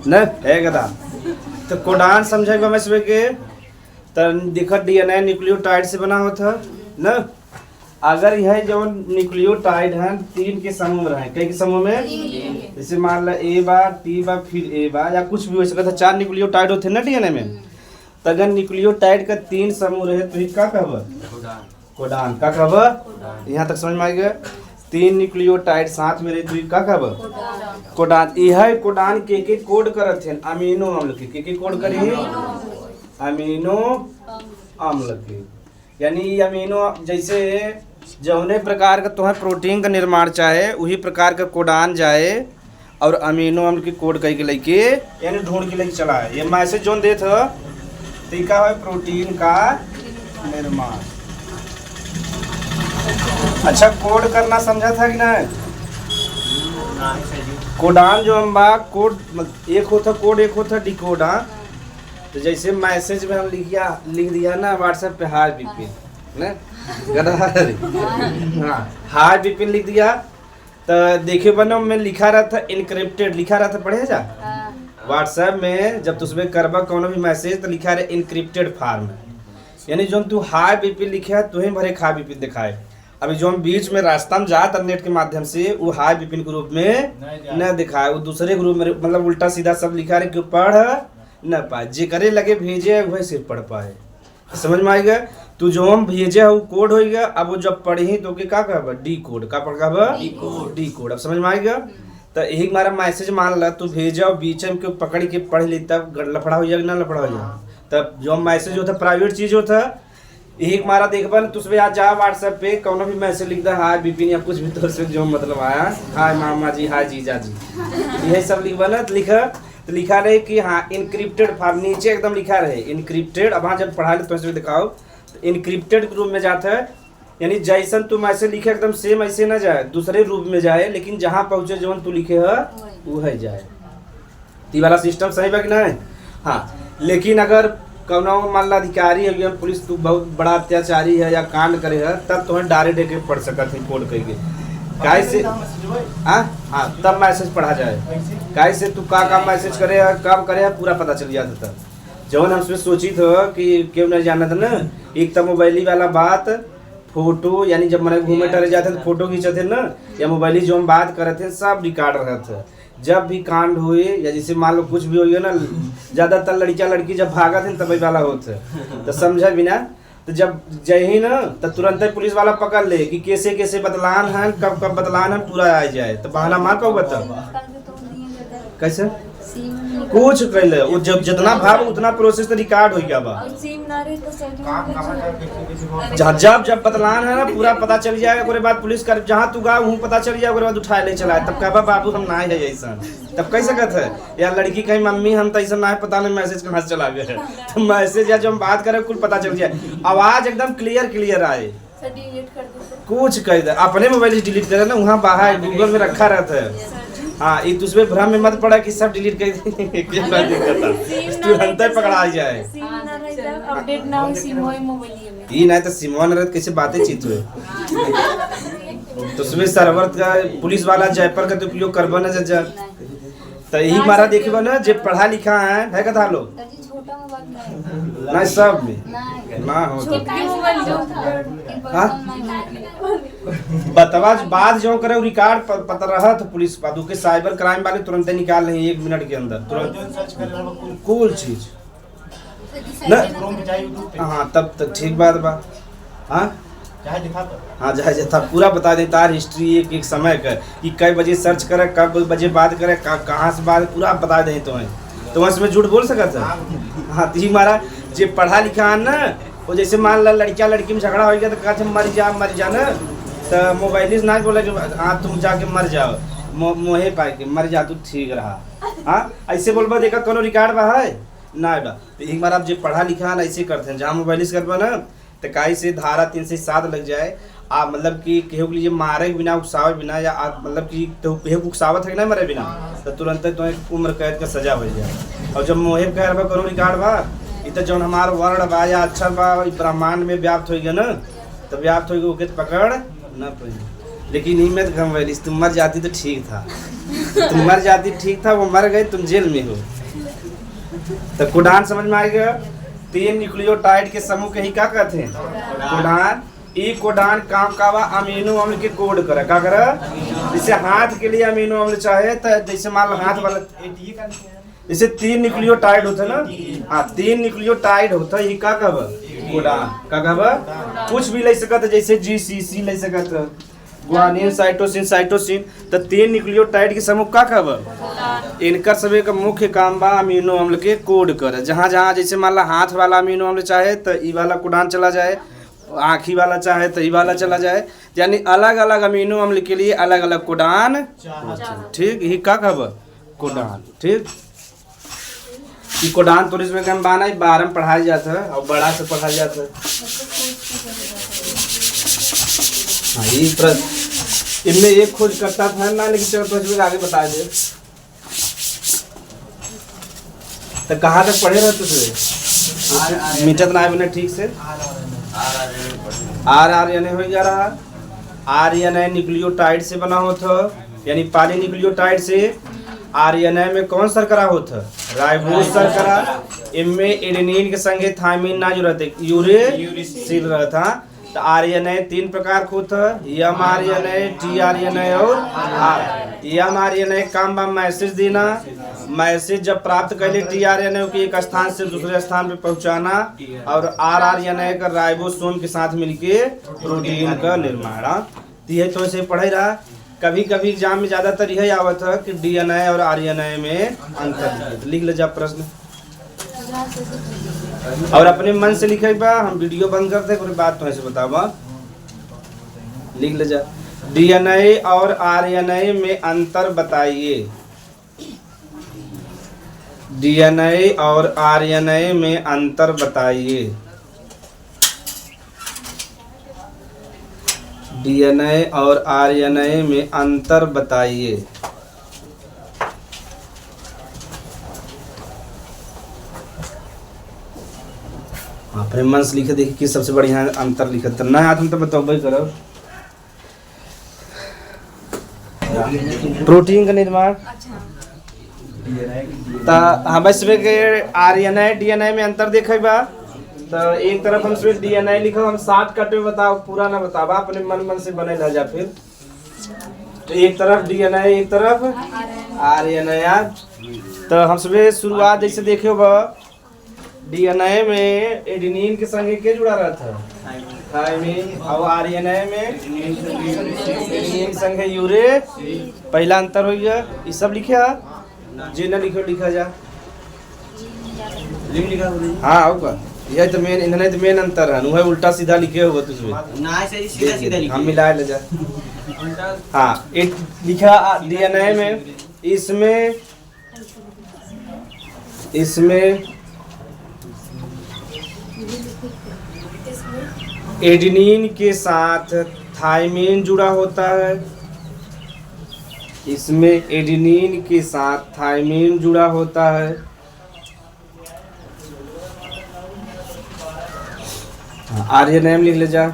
न है गदा तो कोडान समझेगा मैं सुबह के तो दिखत डीएनए न्यूक्लियोटाइड से बना होता न। अगर यह जो न्यूक्लियोटाइड है 3 के समूह में रहे, कई के समूह में, जैसे मान लो ए बार टी बार फिर ए बार या कुछ भी हो सकता था, 4 न्यूक्लियोटाइड होते ना डीएनए में। तो अगर न्यूक्लियोटाइड का 3 समूह रहे तो क्या कहब? कोडान। क्या कहब? यहाँ तक समझ में आ गया? 3 न्यूक्लियोटाइड साथ में रहे तो क्या कहब? कोडान। यह कोडान के कोड करत है अमीनो अम्ल के कोड करी अमीनो अम्ल के। यानी अमीनो जैसे जौने प्रकार का तुम्हें प्रोटीन का निर्माण चाहे वही प्रकार का कोडान जाए और अमीनो अम्ल की कोड कई के लेके यानी ढूंढ के लेके चला है। ये मैसेज जोन देत है टीका है प्रोटीन का निर्माण। अच्छा कोड करना समझा था कि नहीं? कोडान जो हम बा कोड एक होता कोड एक होता डिकोडा। तो जैसे मैसेज में हम लिख दिया ना व्हाट्सएप पे हाय विपिन ना हाँ हाय विपिन लिख दिया तो देखे बनो में लिखा रहा था इनक्रिप्टेड लिखा रहा था पढ़े जा व्हाट्सएप में जब तुझमें करबा कोनो भी मैसेज तो लिखा रहे इनक्रिप्टेड फॉर्म यानी जो तू हाय विपिन लिखे है तुम्हें भरे खा विपिन दिखाए। अभी जो हम बीच में रास्ता में जात नेट के माध्यम से वो हाय विपिन ग्रुप में न दिखाए, वो दूसरे ग्रुप में मतलब उल्टा सीधा सब लिखा रहे कि पढ़ न पाए जे करे लगे भेजे वही सिर्फ पढ़ पाए। समझ में आएगा? तू जो हम भेजे है वो कोड हो गया। अब वो जब पढ़ी तो क्या कहब? D code. का पढ़ डी कोड। अब समझ में आएगा? तो यही हमारा मैसेज मान ला तू भेजा और बीच में क्यों पकड़ के पढ़ ली तब लफड़ा हो जाएगा ना लफड़ा हो जाएगा। तब जो मैसेज होता प्राइवेट चीज होता यही हमारा देखबा तुझे आज जा व्हाट्सएप पे कोनो भी मैसेज लिख दा हाय विपिन या कुछ भी तो से जो मतलब आया हाय मामा जी हाय जीजा जी यही सब लिखबा ना तो लिखा रहे कि हाँ इनक्रिप्टेड फॉर्म नीचे एकदम लिखा रहे इनक्रिप्टेड। अब हाँ जब पढ़ा ले तो दिखाओ तो इनक्रिप्टेड रूप में जाता है यानी जैसन तू मैसेज लिखे एकदम सेम ऐसे ना जाए दूसरे रूप में जाए लेकिन जहाँ पहुँचे जो तू लिखे है वो है जाए। ये वाला सिस्टम सही बा कि नहीं? हाँ लेकिन अगर कौनो मान ला अधिकारी है पुलिस तू बहुत बड़ा अत्याचारी है या कांड करे है तब तुम्हें डायरेक्ट देके पढ़ सकत है कोड कह के काय से हाँ तब मैसेज पढ़ा जाए। काय से तू का मैसेज करे है कब करे है पूरा पता चल जाता था। जवन हमसे सोची था कि क्यों नहीं जाना था ना एक तो मोबाइली वाला बात फोटो यानी जब मैंने घूमे टहले जाते तो फोटो खींचते ना या मोबाइली जो हम बात करे थे सब रिकॉर्ड रहे थे। जब भी कांड हुए या जैसे मान लो कुछ भी हो गया ना ज्यादातर लड़की जब भागा थे तभी वाला होते तो समझा भी ना। तो जब जही ना तो तुरंत पुलिस वाला पकड़ ले कि कैसे कैसे बदलान है कब कब बदलान है पूरा आ जाए तो बहाना मार कब बता कैसे कुछ कहले वो जब जितना भाव उतना प्रोसेस तो रिकॉर्ड हो गया बा। जब बदलान है ना पूरा पता चल जाएगा उसके बाद पुलिस कर जहाँ तू गा वहीं पता चल जाएगा उसके बाद उठा ले चला तब कहबा बाबू हम ना है ऐसा तब कैसे कहते है या लड़की कहीं मम्मी हम तो ऐसा ना है पता नहीं मैसेज कहाँ से चला गया तो मैसेज या जो हम बात करें कुल पता चल जाए आवाज एकदम क्लियर आए कुछ कह दे अपने मोबाइल डिलीट करे ना वहाँ बाहर गूगल में रखा रहता है। हाँ ये दूसरे भ्रम में मत पड़ा कि सब डिलीट कर तुरंत पकड़ा जाए ये नहीं तो सिमवा न रहते कैसे बातें चीत हुए तो उसमें सर्वर का पुलिस वाला जयपुर का तो उपयोग करबा ना जा तो यही हमारा देखिए ना जो पढ़ा लिखा है कथा लोग नहीं सब में ना हो बतवा बात जो करे रिकॉर्ड पता रहा तो पुलिस बादू के साइबर क्राइम वाले तुरंत निकाल रहे 1 मिनट के अंदर तुरंत कुल चीज ना। हाँ तब तक ठीक बात बा। हाँ हाँ जहाँ था पूरा बता दे तार हिस्ट्री एक समय का कि कई बजे सर्च करे कब बजे बात करे कहाँ से बात पूरा बता दे तो इसमें झूठ बोल सकता है। हाँ तो हमारा जो पढ़ा लिखा है ना वो जैसे मान ला लड़की में झगड़ा हो गया तो कहते मर जा ना तो मोबाइल ना बोला कि हाँ तुम जाके मर जाओ मोहे पाए के मर जा तू ठीक रहा। हाँ ऐसे बोलबा देखा कोनो रिकॉर्ड बा है ना बा तो एक बार आप जो पढ़ा लिखा है ऐसे करते हैं जहाँ मोबाइल से करबा ना तो काई से धारा 3 से 7 लग जाए आप मतलब कि केहू के लिए मारे बिना उकसावे बिना या मतलब कि तो केहू उकसावत है ना मरे बिना तो तुरंत तो उम्र कैद का सजा हो जाए। और जब मोहे कह बा करो रिकॉर्ड बा ये तो जौन हमार वर्ण बा या अक्षर बा ब्रह्मांड में व्याप्त हो गया ना तो व्याप्त हो गया ओके पकड़ न पाई लेकिन ही में तो तुम मर जाती तो ठीक था। तुम मर जाती ठीक था, वो मर गए, तुम जेल में हो। तो कोडान समझ में आएगा। 3 न्यूक्लियोटाइड के समूह के ही क्या कहते हैं? कोडान। ई कोडान काम का बा अमीनो अम्ल के कोड करे, का करे? जैसे हाथ के लिए अमीनो अम्ल चाहे तो जैसे मान लो हाथ वाला, जैसे 3 न्यूक्लियोटाइड होता है ना, हाँ 3 न्यूक्लियोटाइड होता है, ये का कहब? कोडान। का कहब? कुछ भी ले सकत, जैसे GCC ले सकत, गुआनिन, साइटोसिन। तो 3 न्यूक्लियोटाइड के समूह का कहब? इनका सभी का मुख्य काम बा अमीनो अम्ल के कोड करे। जहाँ जहाँ जैसे मान ला हाथ वाला अमीनो अम्ल चाहे तो ई वाला कोडान चला जाए, आँखी वाला चाहे तो ई वाला चला जाए, यानी अलग अलग अमीनो अम्ल के लिए अलग अलग कोडान। ठीक, यही का कहब? कोडान। ठीक, ये कोडान तो इसमें हम बाना 12 में पढ़ाया जाता है और बड़ा से पढ़ाया जाता है। हाँ, ये इनमें एक खोज करता था ना, लेकिन चलो तो आगे बता दे। तो कहाँ तक पढ़े रहते थे? मीटर ना बने ठीक से। RNA हो जा रहा। RNA न्यूक्लियोटाइड से बना होता, यानी पॉली न्यूक्लियोटाइड से। RNA में कौन शर्करा होता? राइबोज शर्करा। इनमें एडेनिन के संगे थायमिन ना जो रहते, यूरेसिल रहता। तो RNA 3 प्रकार का होता, mRNA, tRNA और mRNA काम बा मैसेज देना। मैसेज जब प्राप्त कर ले tRNA को एक स्थान से दूसरे स्थान पे पहुंचाना, और rRNA का राइबोसोम के साथ मिलके प्रोटीन का निर्माण। तो ऐसे पढ़े रहा। कभी कभी एग्जाम में ज्यादातर यही आवत है कि DNA और RNA में अंतर। लिख ले जा प्रश्न, और अपने मन से लिखे बा। हम वीडियो बंद करते हैं, कोई बात तो ऐसे बतावा। लिख ले जा, DNA और RNA में अंतर बताइए। DNA और RNA में अंतर बताइए। DNA और RNA में अंतर बताइए। अपने मन से लिखे, देखिए किस सबसे बढ़िया अंतर लिखत तो ना हाथ में तो बताओ करो। प्रोटीन का निर्माण। तो हम RNA DNA में अंतर देखे बा। तो एक तरफ हम सिर्फ DNA लिखो, हम 60 कट में बताओ, पूरा ना बतावा, अपने मन से बने रह जा। फिर तो एक तरफ DNA एक तरफ RNA। तो हम सुबह शुरुआत जैसे देखे बा, DNA में एडेनिन के संगे के जुड़ा रहता है? थायमिन। और RNA में एडेनिन के संगे यूरे। पहला अंतर हो गया। ये सब लिखे जे ना लिखो लिखा जा। लिखा हाँ होगा, यह तो मेन, इन्होंने तो मेन अंतर है। वह उल्टा सीधा लिखे होगा तुझमें ना, सीधा सीधा लिखे, हम मिला ले जा। हाँ, एक लिखा DNA में, इसमें एडेनिन के साथ थायमिन जुड़ा होता है। इसमें एडेनिन के साथ थायमिन जुड़ा होता है। RNA लिख ले जा।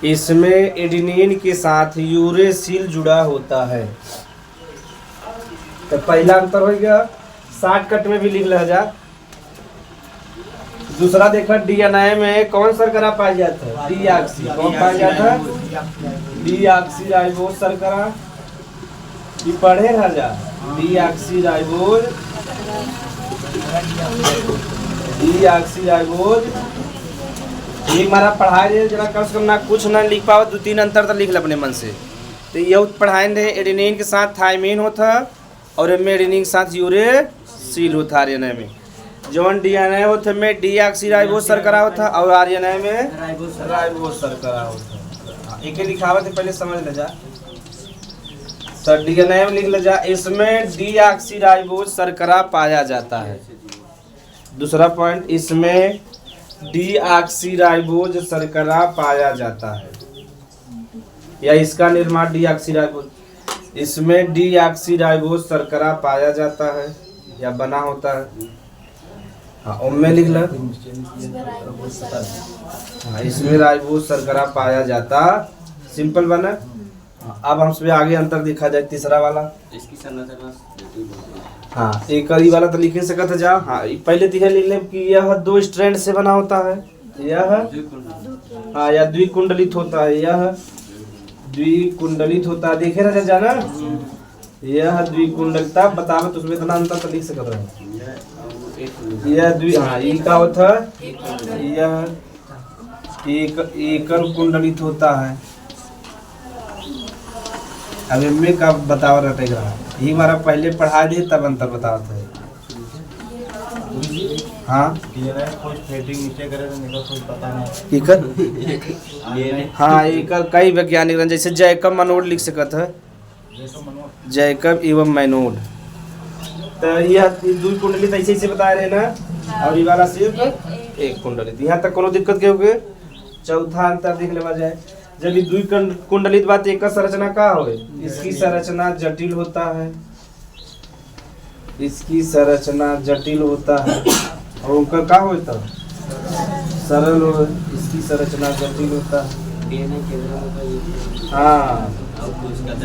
इसमें एडेनिन के साथ यूरेसिल जुड़ा होता है। तो पहला अंतर हो गया। 60 कट में भी लिख ले जा। दूसरा देखा, DNA में कौन शर्करा पाया जाता है? डीऑक्सी। कौन पाया जाता है? डीऑक्सीराइबोज शर्करा। ये पढ़े रह जा, डीऑक्सीराइबोज। ये हमारा पढ़ाई जरा कम से कम ना कुछ ना लिख पाओ, 2-3 अंतर तो लिख ले अपने मन से। तो ये पढ़ाए थे, एडेनिन के साथ थायमिन होता और इनमें एडेनिन के साथ यूरेसिल होता। RNA में जवन DNA होता में डीऑक्सीराइबोज शर्करा होता और RNA में राइबोज शर्करा होता। एक लिखावत है, पहले समझ ले जा। तो DNA में लिख ले जा, इसमें डीऑक्सीराइबोज शर्करा पाया जाता है। दूसरा पॉइंट, इसमें डीऑक्सीराइबोज शर्करा पाया जाता है, या इसका निर्माण डीऑक्सीराइबोज। इसमें डीऑक्सीराइबोज शर्करा पाया जाता है या बना होता है। हाँ, उनमें लिख लो। हाँ, इसमें राइबोज शर्करा पाया जाता, सिंपल बना। अब हमसे आगे अंतर देखा जाए तीसरा वाला। इसकी संरचना हाँ एक ही वाला तो लिखे सकत है जा। हाँ पहले तो यह लिख ले कि यह दो स्ट्रैंड से बना होता है, यह हाँ या द्विकुंडलित होता है, यह द्विकुंडलित होता है। देखे रह जाना यह द्विकुंडलता बतावे तो उसमें इतना अंतर तो लिख सकत है। यह द्वि हाँ ये का होता है, यह एकल कुंडलित होता है। अब इनमें का बतावा रहेगा, यही हमारा पहले पढ़ा दे तब अंतर बतावत है। हाँ कुछ फेटिंग नीचे करे तो निकल कुछ पता नहीं। हाँ एकल कई वैज्ञानिक रन जैसे जैकब मनोड लिख सकत है, जैकब एवं मैनोड। तो यह दो कुंडलित ऐसे ऐसे बता रहे ना, और ये वाला सिर्फ एक कुंडलित। यहाँ तक कोनो दिक्कत के होगे। चौथा अंतर देख लेवा जाए, जब ये द्विकुंडलित बात एक का संरचना का हो, इसकी संरचना जटिल होता है, इसकी संरचना जटिल होता है और उनका का होता सरल हो, इसकी संरचना जटिल होता है। हाँ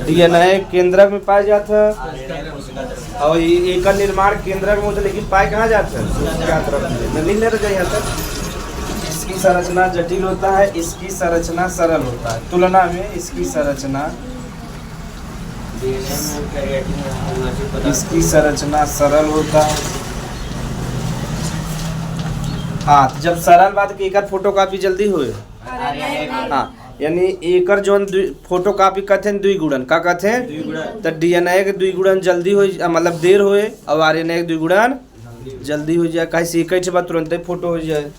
डीएनए केंद्रक में पाया जाता है और एक निर्माण केंद्रक में होता है, लेकिन पाए कहाँ जाता है लिख ले रहे यहाँ तक। इसकी संरचना जटिल होता है, इसकी संरचना सरल होता है। तुलना में इसकी संरचना इसकी संरचना सरल होता है। हाँ जब सरल बात की एक फोटोकॉपी जल्दी हुए, हाँ यानी एकर जो फोटोकॉपी कहते हैं द्विगुणन का कहते हैं, तो डीएनए के द्विगुणन जल्दी हो मतलब देर होए और आरएनए के द्विगुणन जल्दी हो जाए। कहीं एक ही बात तुरंत फोटो हो जाए।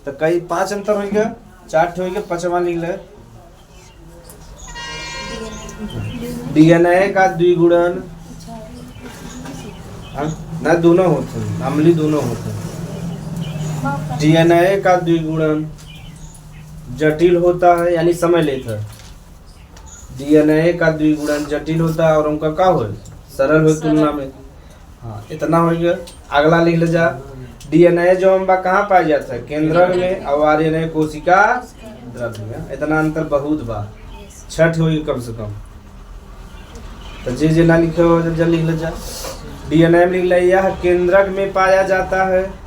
तो कई 5 अंतर हो गया, 4 हो गया, 5वां लिख ले। डीएनए का द्विगुणन ना दोनों होते हैं, अम्लीय दोनों होते हैं। डीएनए का द्विगुणन जटिल होता है यानी समय लेता है। डीएनए का द्विगुणन जटिल होता है और उनका का हो सरल हो तुलना में। हाँ इतना हो गया। अगला लिख ले जा, डीएनए जो हम कहाँ पाया जाता है केंद्रक में और आरएनए कोशिका द्रव्य में। इतना अंतर बहुत बा, 6 होगी कम से कम। तो जे ना लिखे हो जब लिख ले जा। डीएनए में लिख ले यह केंद्रक में पाया जाता है,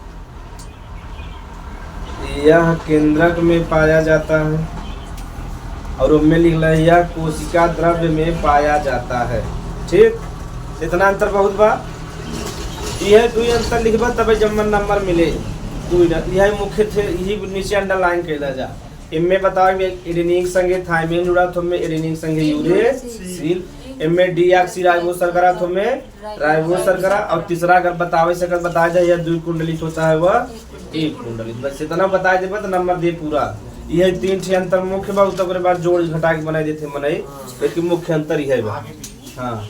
यह केंद्रक में पाया जाता है और उनमें लिख ले यह कोशिका द्रव्य में पाया जाता है। ठीक इतना अंतर बहुत बा। यह दुई अंतर लिखबा तब जब नंबर मिले दुई यह मुख्य थे, यही नीचे अंडरलाइन कैला जा। इनमें बताओ एडेनिन संगे थाइमिन जुड़ा तो में एडेनिन संगे यूरेसिल, इनमें डीऑक्सीराइबोस शर्करा तो में राइबोस शर्करा। और तीसरा अगर बतावे से अगर बताया जाए यह द्विकुंडलित होता है वह एक कुंडलित। बस इतना बता देबा तो नंबर दे पूरा। यह 3 ठे अंतर मुख्य बा, उसके बाद जोड़ घटा के बनाई देते मनई, लेकिन मुख्य अंतर यह बा। हाँ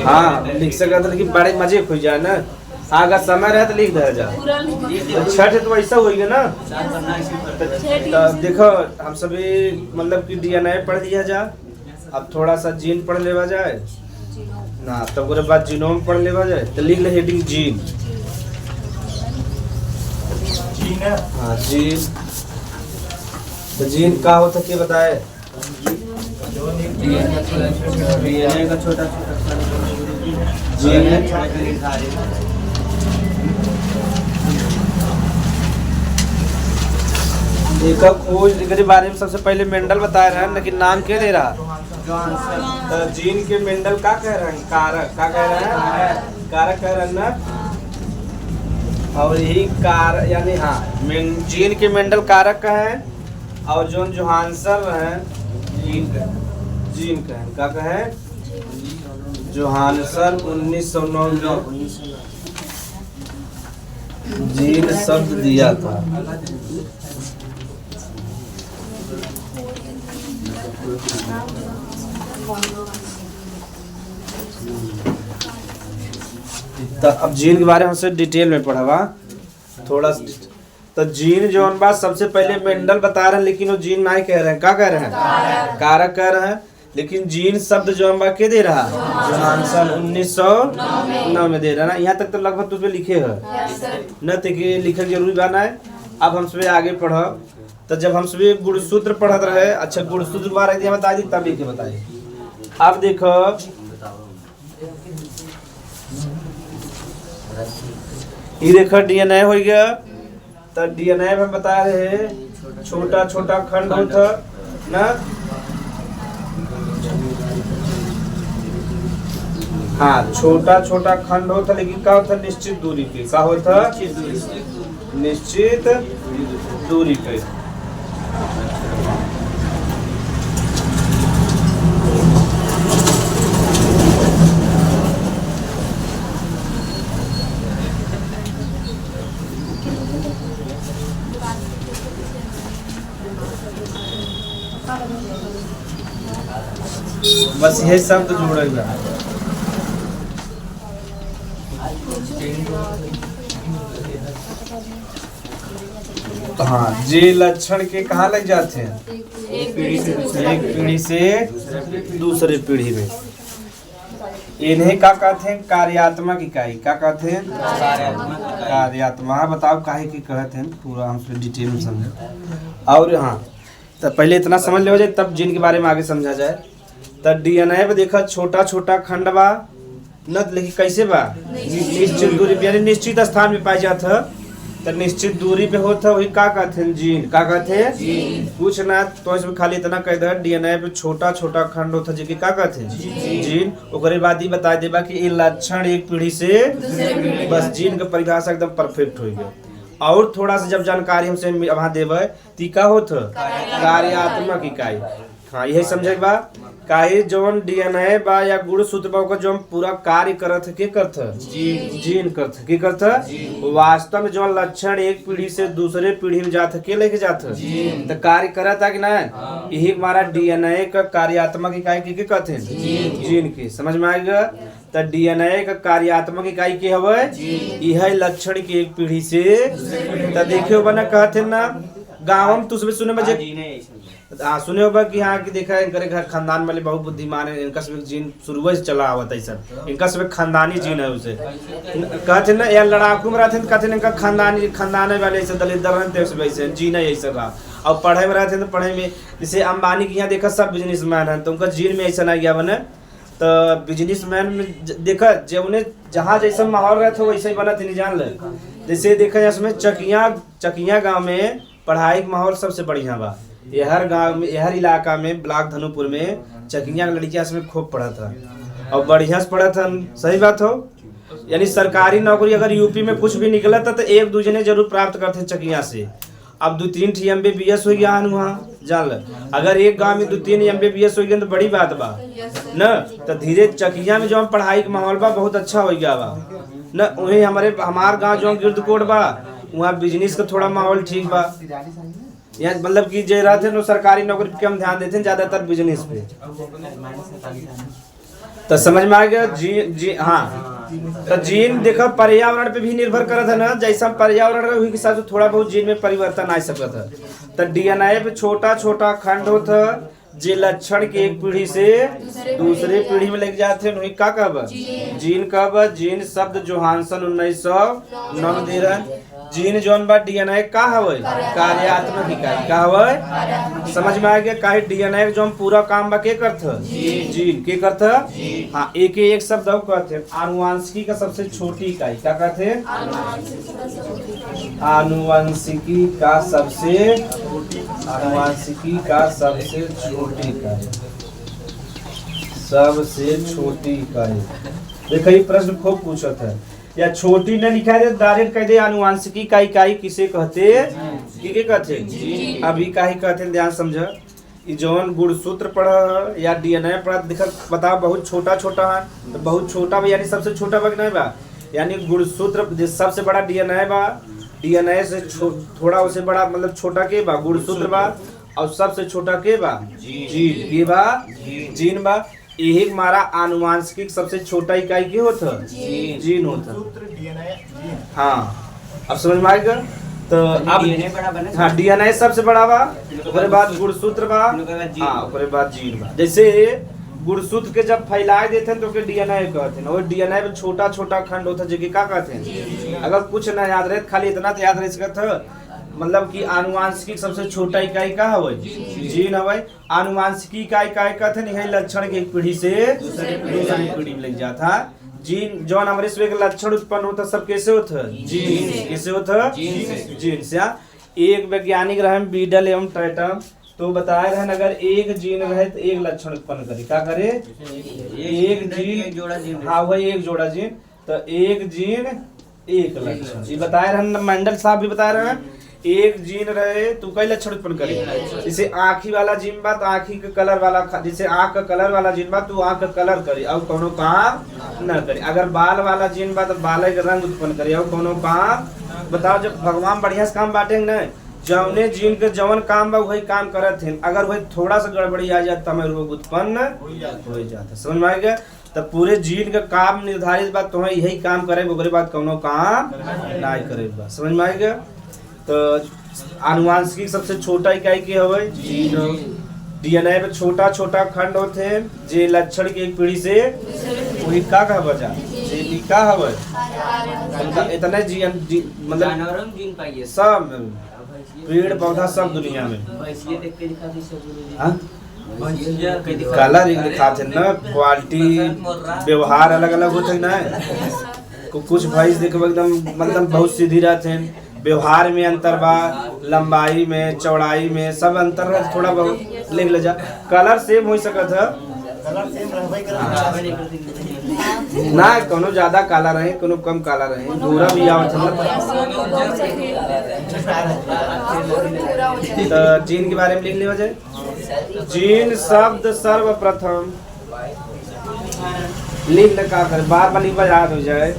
हाँ लिख सकते लेकिन बड़े मजे खुल जाए ना। अगर समय रहे तो लिख दे जा। 6 तो वैसा हो गया ना। तो देखो हम सभी मतलब कि डीएनए पढ़ लिया जा, अब थोड़ा सा जीन पढ़ लेवा जाए ना, तो उसके बाद जीनोम पढ़ लेवा जाए। तो लिख ले हेडिंग जीन। हाँ जीन, तो जीन का होता क्या बताए? डीएनए का छोटा देखो खोज के बारे में सबसे पहले मेंडल बता रहे हैं, लेकिन नाम क्या दे रहा? तो जीन के मेंडल का कह रहे हैं? कारक का कह रहे हैं? कारक कह रहे हैं ना। और यही कार यानी हाँ जीन के मेंडल कारक का है और जॉन जोहानसन है जीन का है क्या कहे? जोहानसन 1909 जीन शब्द दिया था। तो अब जीन के बारे में हमसे डिटेल में पढ़ावा थोड़ा। तो जीन जौन बात सबसे पहले मेंडल बता रहे हैं, लेकिन वो जीन नहीं कह रहे हैं, क्या कह रहे हैं? कारक कह रहे हैं। लेकिन जीन शब्द जौन बात के दे रहा जोहानसन 1909 में दे रहा ना। यहाँ तक तो लगभग तुझे लिखे है न तो लिखे जरूरी गाना है। अब हम सब आगे पढ़, तो जब हम सब गुणसूत्र पढ़त रहे, अच्छा गुणसूत्र बार बता दी तब लिखे बताइए। अब देखो ये देखो डीएनए हो गया। तो डीएनए में बता रहे छोटा छोटा खंड होता ना। हाँ छोटा छोटा खंड होता, लेकिन क्या होता? निश्चित दूरी पे। क्या होता? निश्चित दूरी पे। बस यही शब्द जोड़ेगा। हाँ जे लक्षण के कहाँ लग जाते हैं? एक पीढ़ी से दूसरे पीढ़ी में। इन्हें क्या कहते हैं? कार्यात्मक इकाई। क्या कहते हैं? कार्यात्मक। बताओ काहे की कहते हैं, पूरा हम डिटेल में समझे। और हाँ तो पहले इतना समझ ले हो जाए, तब जिन के बारे में आगे समझा जाए। तो डीएनए पे देखा छोटा छोटा खंड बा न, लेकिन कैसे बा? निश्चित दूरी पे, यानी निश्चित स्थान पे पाई जाता। तो निश्चित दूरी पे होता वही का कहते हैं? जीन। का कहते हैं? कुछ ना तो इसमें खाली इतना कह दे डीएनए पे छोटा छोटा खंड होता जेके का कहते हैं? जीन। ओकरे बाद ही बता देबा कि ये लक्षण एक पीढ़ी से बस जीन का परिभाषा एकदम परफेक्ट हो गया। और थोड़ा सा जब जानकारी हमसे वहाँ देवे तो का होता? कार्यात्मक इकाई। हाँ यही समझे बा। काहे जौन डीएनए बा या गुणसूत्र बा ओकर जौन पूरा कार्य करत है के करत है? जीन करत है। के करत है? वास्तव में जौन लक्षण एक पीढ़ी से दूसरे पीढ़ी में जात है के लेके जात है? तो कार्य करत है कि ना? यही हमारा डीएनए का कार्यात्मक इकाई के कहते हैं? जीन के। समझ में आएगा? तो डीएनए का कार्यात्मक इकाई के हवे यह लक्षण की एक पीढ़ी से। तो देखियो बना कहते ना गाँव में तुझे सुने में सुने होगा कि हाँ कि देखा इनके घर खानदान वाले बहुत बुद्धिमान है, इनका सब जीन शुरू से चला हुआ था सर, इनका सब खानदानी जीन है। उसे कहते ना या लड़ाकू में रहते कहते इनका खानदान वाले ऐसे दलित रहते वैसे जीन ऐसा रहा। और पढ़ाई में रहते तो पढ़ाई में जैसे अंबानी के यहाँ देखा सब बिजनेसमैन है, तो उनका जीन में ऐसा ना गया बने। तो बिजनेसमैन में देखा जब उन्हें जहाँ जैसा माहौल रहता वैसे ही बना थे, नहीं जान ले। जैसे देखा इसमें चकिया गाँव में पढ़ाई का माहौल सबसे बढ़िया बा। हर गांव में हर इलाका में ब्लॉक धनुपुर में चकिया लड़कियां इसमें खूब पढ़ा था और बढ़िया से पढ़ा था। सही बात हो, यानी सरकारी नौकरी अगर यूपी में कुछ भी निकला था तो एक दूसरे ने जरूर प्राप्त करते चकिया से। अब 2-3 MBBS हो गया वहाँ जान ल। अगर एक गांव में 2-3 MBBS हो गया तो बड़ी बात बा न। तो धीरे चकिया में जो पढ़ाई का माहौल बा बहुत अच्छा हो गया बा न। वही हमार गाँव जो गिरदकोट बा वहाँ बिजनेस का थोड़ा माहौल ठीक बा। यहाँ मतलब कि जो रहते हैं सरकारी नौकरी पे कम ध्यान देते हैं, ज्यादातर बिजनेस पे। तो समझ में आ गया? जी हाँ। तो जीन देखो पर्यावरण पे भी निर्भर करता है ना, जैसा पर्यावरण है के हिसाब से थोड़ा बहुत जीन में परिवर्तन आ सकता है। तो डीएनए पे छोटा छोटा खंड होता जे लक्षण के एक पीढ़ी से दूसरे पीढ़ी में लग जाते हैं, का कब? जीन। कब? जीन शब्द जोहानसन 1909 दे रहा है। जीन जौन बा डीएनए का हवे कार्यात्मक इकाई। का हवे? समझ में आ गया? काहे डीएनए जौन पूरा काम बा के करता? जीन। के करता? हाँ एक शब्द और कहते हैं आनुवांशिकी का सबसे छोटी इकाई। क्या कहते हैं? आनुवंशिकी का सबसे छोटी इकाई। सबसे छोटी इकाई। देखो ये प्रश्न खूब पूछत है, या छोटी न लिखा है डायरेक्ट कह दे आनुवंशिकी का इकाई किसे कहते? किसे कहते? अभी का ही कहते हैं, ध्यान समझ। जौन गुणसूत्र पढ़ा या डीएनए पढ़ा देखा बताओ बहुत छोटा छोटा है, तो बहुत छोटा बा यानी सबसे छोटा बा नहीं बा। यानी गुणसूत्र सबसे बड़ा डीएनए बा, डीएनए से थोड़ा उससे बड़ा मतलब छोटा के बा गुणसूत्र बा, और सबसे छोटा के बा जीन। के बा? जीन बा। यही हमारा आनुवंशिक सबसे छोटा इकाई के होता? जीन होता। हाँ अब समझ में आएगा? तो अब DNA बड़ा बने। हाँ DNA सबसे बड़ा बा, ओकरे बाद गुणसूत्र बा, ओकरे बाद जीन। हाँ ओकरे बाद जीन बा। जैसे गुणसूत्र के जब फैलाए देते हैं तो के DNA कहते हैं, और DNA में छोटा छोटा खंड होता है जो कि क्या कहते हैं। अगर कुछ ना याद रहे खाली इतना तो याद रह सकत, मतलब कि आनुवांशिक सबसे छोटा इकाई का हवे जीन हवे। आनुवांशिक इकाई का कहते हैं यही लक्षण के एक पीढ़ी से दूसरी पीढ़ी में लग जाता। जीन जौन हमारे से एक लक्षण उत्पन्न होता सब कैसे होता है, जीन कैसे होता है, जीन से। एक वैज्ञानिक रहे बीडल एवं टैटम, तो बताए रहे अगर एक जीन रहे तो एक लक्षण उत्पन्न करे, क्या करे, एक जीन, हाँ वही एक जोड़ा जीन, तो एक जीन एक लक्षण। ये बताए रहे मंडल साहब भी बताए रहे एक जीन रहे तो कई लक्षण उत्पन्न करे। जैसे आँखी वाला जीन बा तो आँखी के कलर वाला, जैसे आँख का कलर वाला जीन बा तो आँख का कलर करे और कोनो काम न करे। अगर बाल वाला जीन बा तो बाल के रंग उत्पन्न करे और कोनो काम। बताओ जब भगवान बढ़िया से काम बांटेंगे न, जौने जीन के जवन काम बा वही काम करत हैं, अगर वही थोड़ा सा गड़बड़ी आ जाता है रोग उत्पन्न हो जाता। समझ में आ गया। तब पूरे जीन का काम निर्धारित बात तो यही काम करे, ओकरे बाद कोनो काम ना करे। समझ में आ गया। तो आनुवांशिक सबसे छोटा इकाई के हवे जीन। DNA में छोटा छोटा खंड होते हैं जे लक्षण की एक पीढ़ी से वही का बचा जे का हवे इतने मतलब जानवरों में जीन पाइए। सब पेड़ पौधा सब दुनिया में भैंसिया देख के दिखा दी सब। हाँ? भैंसिया के दिखा कलर एक दिखाते हैं ना, क्वालिटी व्यवहार अलग अलग होते हैं ना। कुछ भैंस देखो एकदम मतलब बहुत सीधी रहते हैं, व्यवहार में अंतर बा, लंबाई में चौड़ाई में सब अंतर है, थोड़ा बहुत लिख ले जा। कलर सेम हो सकत है ना, कोनो ज्यादा काला रहे कोनो कम काला रहे, धूरा भी आवत है। तो जीन के बारे में लिख ले वजह। जीन शब्द सर्वप्रथम लिख ले का करे, बार बार लिख याद हो जाए।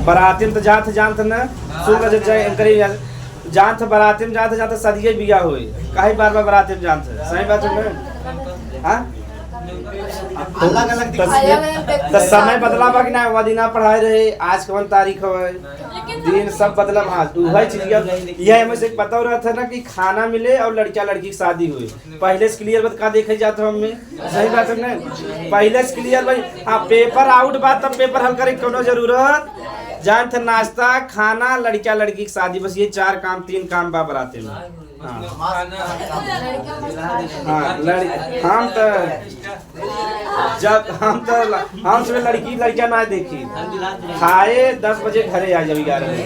बरातिम तो जानत न सुन जाए करी जानत, बरातिम जानत सदिये बिया होई, काहे बार बार बरातिम जानत, सही बात है ना। हां अलग अलग तो समय बदला बा कि ना, वो दिना पढ़ाई रहे आज कौन तारीख है, दिन सब बदला। हाँ वही चीज यह हमें से पता हो रहा था ना कि खाना मिले और लड़का लड़की की शादी हुई, पहले से क्लियर बात का देखे जाता हमें, सही बात है ना। पहले से क्लियर भाई, हाँ पेपर आउट बात तब पेपर हल करे कोनो जरूरत जान थे, नाश्ता खाना लड़का लड़की की शादी, बस ये चार काम 3 काम बा बराते में। हाँ हम तो जब हम सब लड़की लड़किया ना देखी, खाए 10 बजे घरे आ जाओ 11 बजे।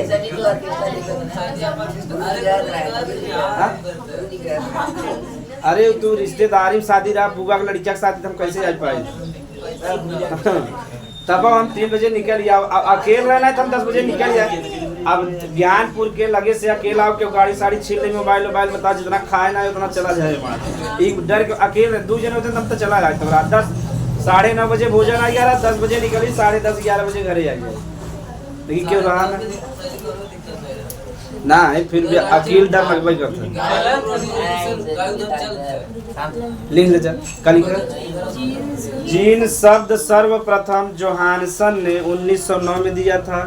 अरे तू रिश्तेदारी में शादी रहा, बुआ के लड़किया के शादी हम कैसे जा पाए। तब हम 3 बजे निकल गया, अकेले रहना है तो हम 10 बजे निकल जाए। अब ज्ञानपुर के लगे से अकेला के गाड़ी साड़ी छीन ले, मोबाइल बता जितना खाए ना उतना चला जाए। एक डर के अकेले 2 जने होते तब तो चला जाए। तो रात 10 साढ़े 9 बजे भोजन आ गया, 10 बजे निकली, 10:30 11 बजे घरे आ गए। लेकिन क्यों रहा ना है, फिर भी अकेले डर लगभग करते। लिख ले जा कल। जीन शब्द सर्वप्रथम जोहानसन ने 1909 में दिया था।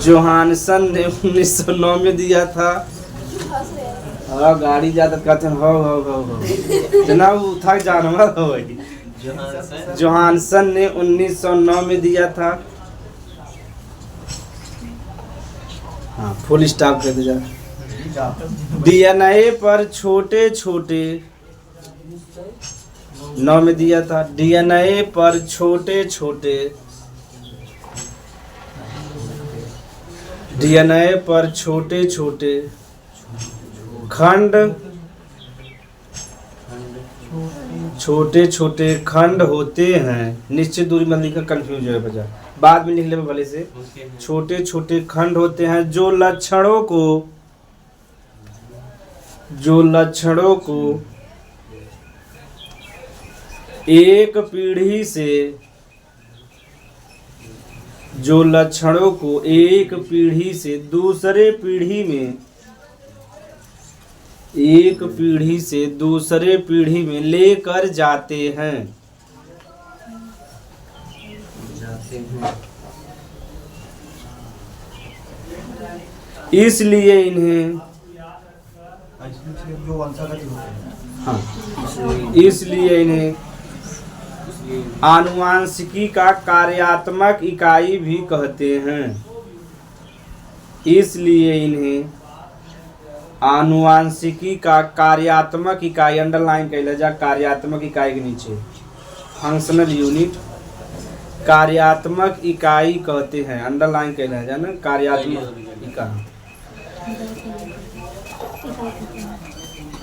जोहानसन ने 1909 में दिया था। हाँ गाड़ी जाता कहते हैं हो जना वो था जानवर हो। जोहानसन ने 1909 में दिया था। हाँ फुल स्टॉप कर दिया। DNA पर छोटे छोटे 9 में दिया था। DNA पर छोटे छोटे DNA पर छोटे छोटे खंड होते हैं। निश्चित दूरी में लिखकर कंफ्यूज हो बजा, बाद में लिख ले भले से। छोटे छोटे खंड होते हैं जो लक्षणों को एक पीढ़ी से दूसरे पीढ़ी में लेकर जाते हैं। इसलिए इन्हें जो वंशागत होते हैं, हाँ इसलिए इन्हें आनुवांशिकी का कार्यात्मक इकाई भी कहते हैं। इसलिए इन्हें आनुवांशिकी का कार्यात्मक इकाई, अंडरलाइन कैल जा, कार्यात्मक इकाई के नीचे फंक्शनल यूनिट, कार्यात्मक इकाई कहते हैं। अंडरलाइन कैल जा ना, कार्यात्मक इकाई।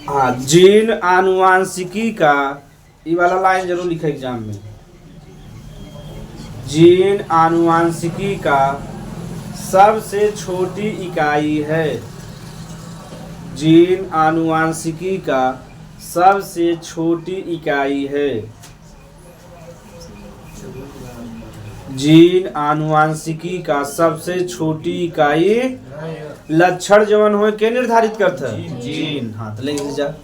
हाँ, जीन आनुवांशिकी का, ये वाला लाइन जरूर लिखा एग्जाम में। जीन आनुवांशिकी का सबसे छोटी इकाई है। जीन आनुवांशिकी का सबसे छोटी इकाई है। जीन आनुवांशिकी का सबसे छोटी इकाई लक्षण जवन हो के निर्धारित करता है? जीन। हाँ तो लिख जा,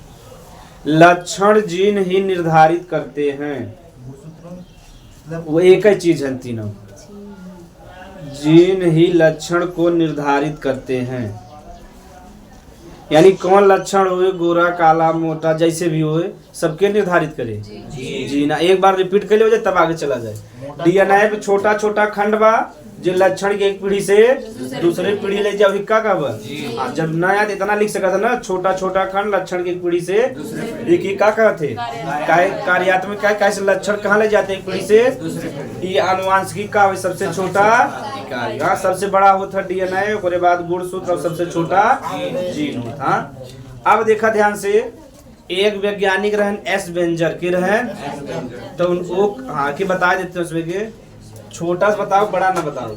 लक्षण जीन ही निर्धारित करते हैं। वो एक ही चीज है तीनों, जीन ही लक्षण को निर्धारित करते हैं। यानी कौन लक्षण होए, गोरा काला मोटा जैसे भी होए, सबके निर्धारित करे जी ना। एक बार रिपीट कर ले तब आगे चला जाए। डीएनए पे छोटा छोटा खंड बा, जो लक्षण के एक पीढ़ी से दूसरे पीढ़ी ले जाओ, हिक्का का बा। जब नया इतना लिख सकता था ना, छोटा छोटा खंड लक्षण की एक पीढ़ी से एक ही का कहते कार्यात्मक का, कैसे लक्षण कहाँ ले जाते एक पीढ़ी से, ये आनुवांशिकी का सबसे छोटा इकाई। हाँ, सबसे बड़ा होता डीएनए, उसके बाद गुणसूत्र, और सबसे छोटा जीन होता। अब देखा ध्यान से, एक वैज्ञानिक रहन एस बेंजर के रहन, तो उनको हाँ के बता देते हैं उसमें के, छोटा सा बताओ बड़ा ना बताओ।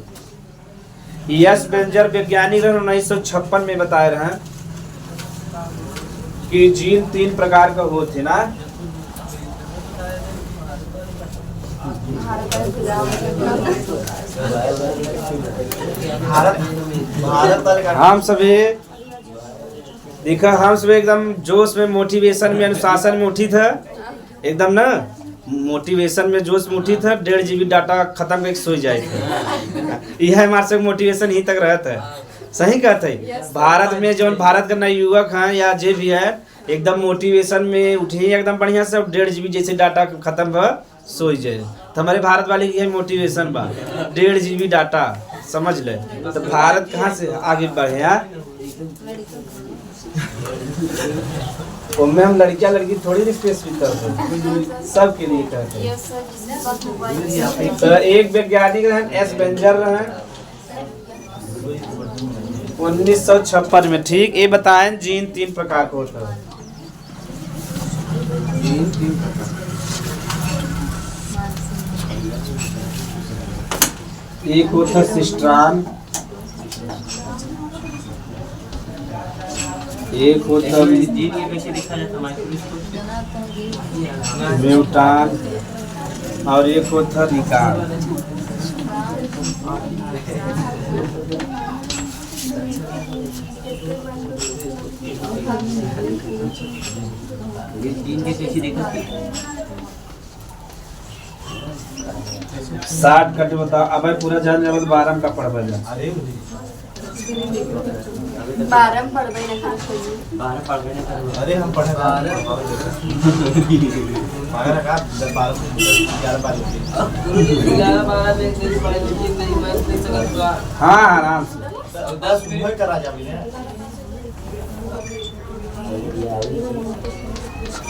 एस बेंजर वैज्ञानिक रहन 1956 में बताए रहे कि जीन 3 प्रकार का होते ना। हम सभी देखा, हम सब एकदम जोश में, मोटिवेशन में, अनुशासन में उठी था एकदम ना, मोटिवेशन में जोश में उठी था। 1.5 GB डाटा खत्म करके सो जाए थे। यह हमारे से मोटिवेशन ही तक रहता है। सही कहते हैं। भारत में जो भारत का नए युवक हैं या जो भी है, एकदम मोटिवेशन में उठे एकदम बढ़िया से, 1.5 GB जैसे डाटा खत्म भ सो जाए। तो हमारे भारत वाले की मोटिवेशन बा 1.5 GB डाटा, समझ ले। तो भारत कहाँ से आगे बढ़े यार। हम लड़कियां लड़की थोड़ी स्पेसिफिक करते हैं, सबके लिए कहते हैं। तो एक वैज्ञानिक रहे एस बेंजर रहे 1956 में। ठीक, ये बताएं जीन 3 प्रकार का होता है। जीन 3 प्रकार, एक होता सिस्ट्रान, एक होता म्यूटान, और एक होता रिकान। साठ कट बताओ। अब पूरा जाने वाला 12 का पढ़ जा। 12 पढ़बे ना खास करी। 12 पढ़ गए ना। अरे हम पढ़े 12 का 12 से 11 12 हाँ आराम से 10 मिनट करा जाबी।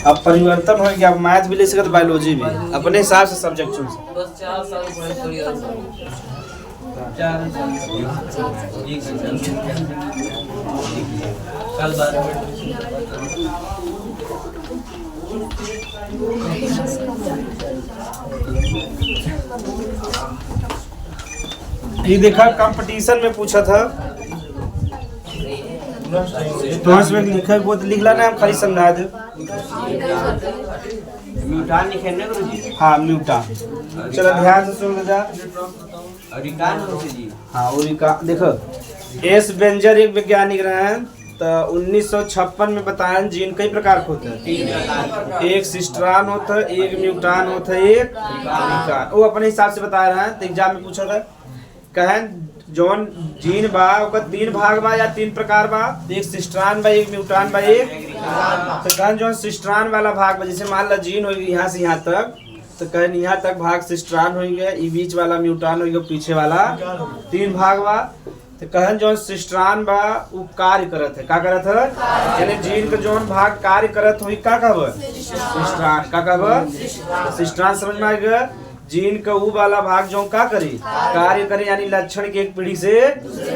अब परिवर्तन हो गया, मैथ भी ले सकते, बायोलॉजी भी, अपने हिसाब से सब्जेक्ट चुन सकते। बस 4 साल पढ़े कल 12 ये देखा कंपटीशन में पूछा था, तो इसमें लिखा वो लिख लेना, हम खाली समझा दे। म्यूटान लिखे ना गुरुजी। हाँ म्यूटान, चलो ध्यान से सुन जा। रिकान होते जी। हाँ उरिका देखो, एस बेंजर एक वैज्ञानिक रहे, तो 1956 में बताया जीन कई प्रकार के होते हैं। एक सिस्ट्रान होता है, एक म्यूटान होता है, एक रिकान। वो अपने हिसाब से बता रहे हैं। तो एग्जाम में पूछा था, कहें जौन जीन बा ओकर 3 भाग बा या 3 प्रकार बा, एक सिस्ट्रान बा, एक म्यूटान बा, एक तो कहन जौन सिस्ट्रान वाला भाग बा, जैसे मान ला जीन हो गई यहाँ से यहाँ तक, तो कहन यहाँ तक भाग सिस्ट्रान हो गया, ई बीच वाला म्यूटान हो गया, पीछे वाला 3 भाग बा। तो कहन जौन सिस्ट्रान बा वो कार्य करत है, का करत है, यानी जीन का जौन भाग कार्य करत हुई का कहब सिस्ट्रान, का कहब सिस्ट्रान। समझ में आ गया? जीन का वो वाला भाग जो का करी कार्य करे, यानी लक्षण के एक पीढ़ी से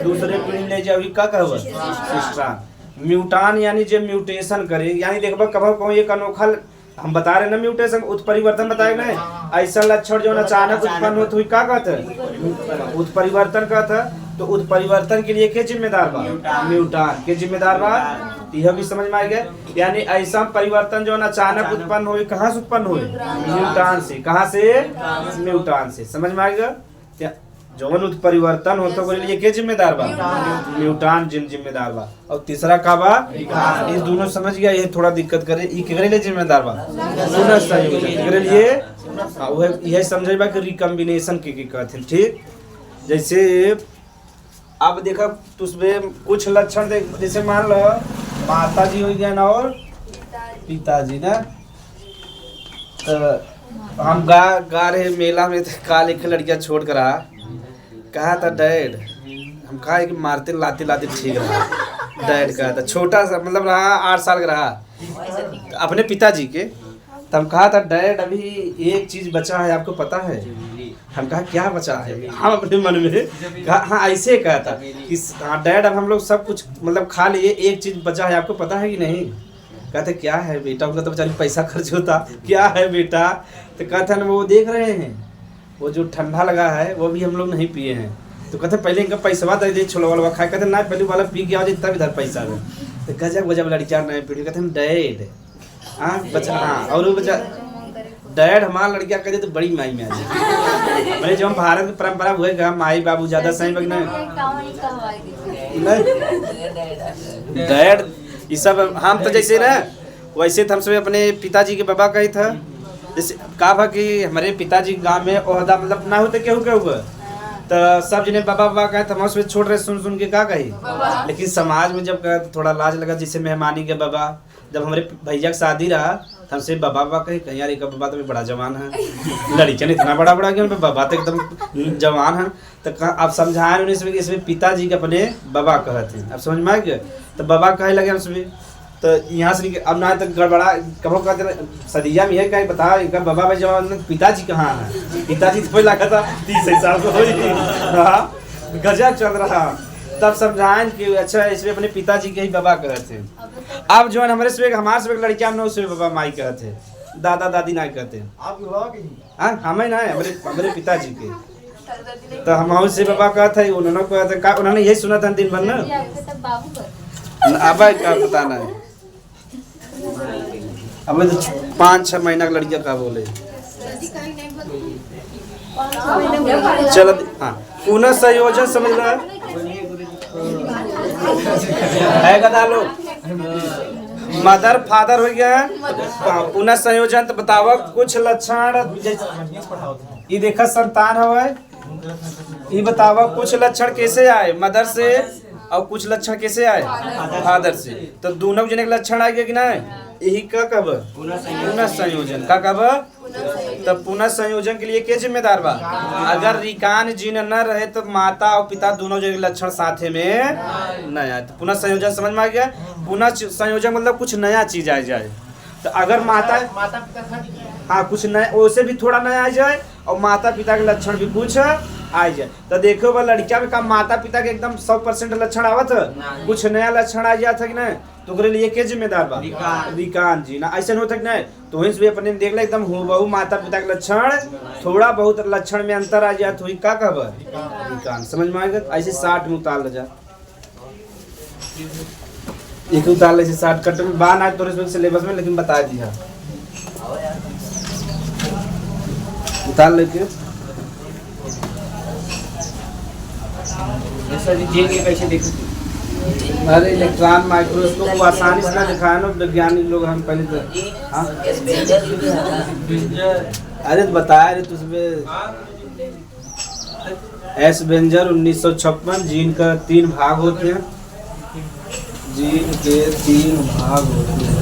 दूसरे पीढ़ी ले जाए, का कहब सिस्ट्रान। म्यूटान यानी जो म्यूटेशन करे, यानी देखबा कभी कोई एक अनोखा हम बता रहे ना म्यूटेशन उत्परिवर्तन बताए ना, ऐसा लक्षण जो अचानक उत्पन्न होते हुई का कहते हैं उत्परिवर्तन कहते हैं। तो उत्परिवर्तन के लिए के जिम्मेदार बा म्यूटान के जिम्मेदार बा, यह भी समझ में आ गया। यानी ऐसा परिवर्तन जो अचानक उत्पन्न हुई, कहाँ से उत्पन्न हुई म्यूटान से, कहाँ से म्यूटान से। समझ में आ गया? जौन उत्परिवर्तन होता है लिए के जिम्मेदार बा म्यूटान जिम्मेदार बा। और तीसरा का बा इस दोनों समझ गया, ये थोड़ा दिक्कत करे ई केकरे लिए जिम्मेदार बा पुनः संयोजन केकरे लिए, वह यह समझे बा कि रिकॉम्बिनेशन के कहते हैं। ठीक, जैसे अब देखा तो उसमें कुछ लक्षण देख, जैसे मान लो माता जी हो गया ना और पिताजी ना, तो हम गा रहे मेला में, काल एक लड़कियां छोड़ कर आ कहा था डैड, हम कहा कि मारते लाते लाते ठीक रहा, डैड कहा था छोटा सा मतलब रहा 8 साल का रहा अपने पिताजी के, तो हम कहा था डैड अभी एक चीज बचा है आपको पता है, हम कहा क्या बचा है, हम अपने मन में कहा हाँ ऐसे कहा था कि हाँ डैड अब हम लोग सब कुछ मतलब खा लिए, एक चीज बचा है आपको पता है कि नहीं, कहते क्या है बेटा, उनका तो बेचारी पैसा खर्च होता, क्या है बेटा, तो कहते हैं वो देख रहे हैं वो जो ठंडा लगा है वो भी हम लोग नहीं पिए हैं, तो कहते पहले इनका पैसा दे दे छोला वाला खाए, कहते ना पहले वाला पी के आओ तब इधर पैसा दे, तो गजब गजब लड़कियां नहीं पी, कहते हैं डैड हाँ बचा, हाँ और वो बचा डैड हमारा लड़कियां कहते तो बड़ी माई में आ जाए, मैंने जो हम भारत की परंपरा हुए माई बाबू ज्यादा सही बग डैड ये सब हम तो जैसे ना वैसे तो हम सब अपने पिताजी के बाबा कही था, जैसे कहा कि हमारे पिताजी गांव में ओहदा मतलब ना होते केहू के हुआ, तो सब जने बाबा बाबा कहे तो हम उसमें छोड़ रहे सुन सुन के का कही, लेकिन समाज में जब कहे तो थोड़ा लाज लगा, जैसे मेहमानी के बाबा, जब हमारे भैया की शादी रहा तो हमसे बाबा बाबा कही यार एक बाबा तो बड़ा जवान है, लड़कियां इतना बड़ा बड़ा क्यों, बाबा तो एकदम जवान है, तो अब समझाए उन्हें इसमें पिताजी के अपने बाबा कहते हैं, अब समझ में आ गया, तो बाबा कहे लगे हमसे, तो यहाँ से अब ना तक गड़बड़ा कभो कहते सदिया में है कहीं बता इनका बाबा भाई जवान पिताजी कहाँ है, पिताजी तो पहले लगा था 30 साल को हो गजब चल रहा, तब समझाएं कि अच्छा इसमें अपने पिताजी के ही बाबा कहते हैं। अब जो है हमारे से लड़कियां में उसमें बाबा माई कहते हैं, दादा दादी ना कहते हैं, हाँ हमें ना हमारे पिताजी के, तो हम से बाबा कहते हैं, उन्होंने यही सुना था दिन भर ना, अब क्या पता ना अब तो 5-6 महीना का लड़कियां का बोले चलो हाँ पुनः संयोजन समझ रहा है गधा लोग, मदर फादर हो गया पुनः संयोजन, तो बताओ कुछ लक्षण ये देखा संतान हो, ये बताओ कुछ लक्षण कैसे आए मदर से और कुछ लक्षण कैसे आए फादर से, तो दोनों जने के लक्षण आए कि नहीं, यही का कब पुनः संयोजन का कब, तो पुनः संयोजन के लिए क्या जिम्मेदार बा, अगर रिकान जीन न रहे तो माता और पिता दोनों जने के लक्षण साथे में न आए, तो पुनः संयोजन समझ में आ गया। पुनः संयोजन मतलब कुछ नया चीज आ जाए, तो अगर माता हाँ कुछ नया वैसे भी थोड़ा नया आ जाए और माता पिता के लक्षण भी कुछ आ जाए, तो देखो वह लड़किया में का माता पिता के एकदम 100% लक्षण आवत, कुछ नया लक्षण आ जाता है कि नहीं, तो ओकरे लिए के जिम्मेदार बा विकान जी ना, ऐसा होता है कि नहीं, तो वहीं से भी अपने देख ले एकदम हूबहू माता पिता के लक्षण थोड़ा बहुत लक्षण में अंतर आ जाए तो वही का कहब विकान, समझ में आएगा। ऐसे 60 में उतार जा, एक उतार ले 60 कट में बान आए तो सिलेबस में, लेकिन बता दिया उतार लेके कैसे देखो, अरे इलेक्ट्रॉन माइक्रोस्कोप को आसानी से ना दिखाया ना वैज्ञानिक लोग, हम पहले तो हाँ अरे तो बताया रे तुझमें एस बेंजर 1956। जीन का 3 भाग होते हैं। जीन के 3 भाग होते हैं।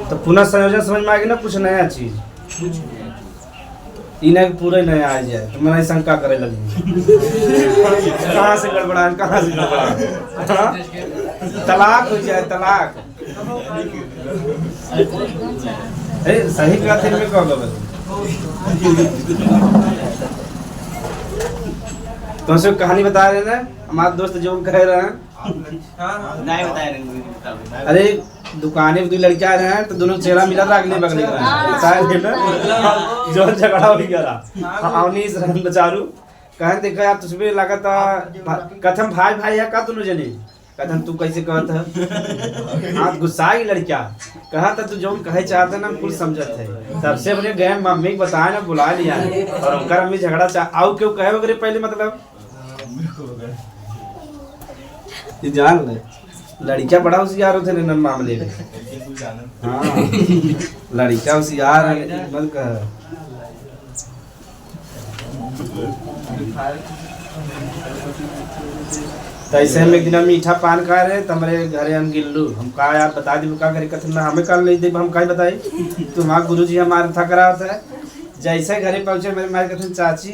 तो पुनः संयोजन समझ में आ गई ना, कुछ नया चीज इन्हें पूरा ही नया आ जाए तो मैं शंका करे लगी कहाँ से गड़बड़ा, कहाँ से गड़बड़ा। हाँ? तलाक हो जाए, तलाक सही कहा थे में कहोगे तुमसे कहानी बता रहे ना हमारे दोस्त जो कह रहे हैं। नहीं बताए रहे। अरे दुकाने में 2 लड़कियां रहे हैं तो दोनों चेहरा मिला था अगले बगले का जो झगड़ा हो गया अवनीश रहन बेचारू कहे देखा यार तुझे लगा था कथम भाई भाई है का दोनों जने कथम तू कैसे कहत है। हाँ गुस्सा की लड़कियां कहा था तू जो कहे चाहते ना कुछ समझत है। सबसे बड़े गए मम्मी को बताया ना बुला लिया और उनका मम्मी झगड़ा चाह आओ क्यों कहे वगैरह पहले मतलब ये जान ले लड़कियां बड़ा होशियार होते हैं न मामले में। हाँ लड़कियां होशियार है मत कह। तो ऐसे हम एक दिन मीठा पान खा रहे तो हमारे घरे हम गिल्लू हम कहा यार बता दी का घरे कथन हमें कल नहीं दे हम कहीं बताई तुम्हारा गुरुजी हमारे था करा होता है। जैसे घरे पहुंचे मेरे मारे कथन चाची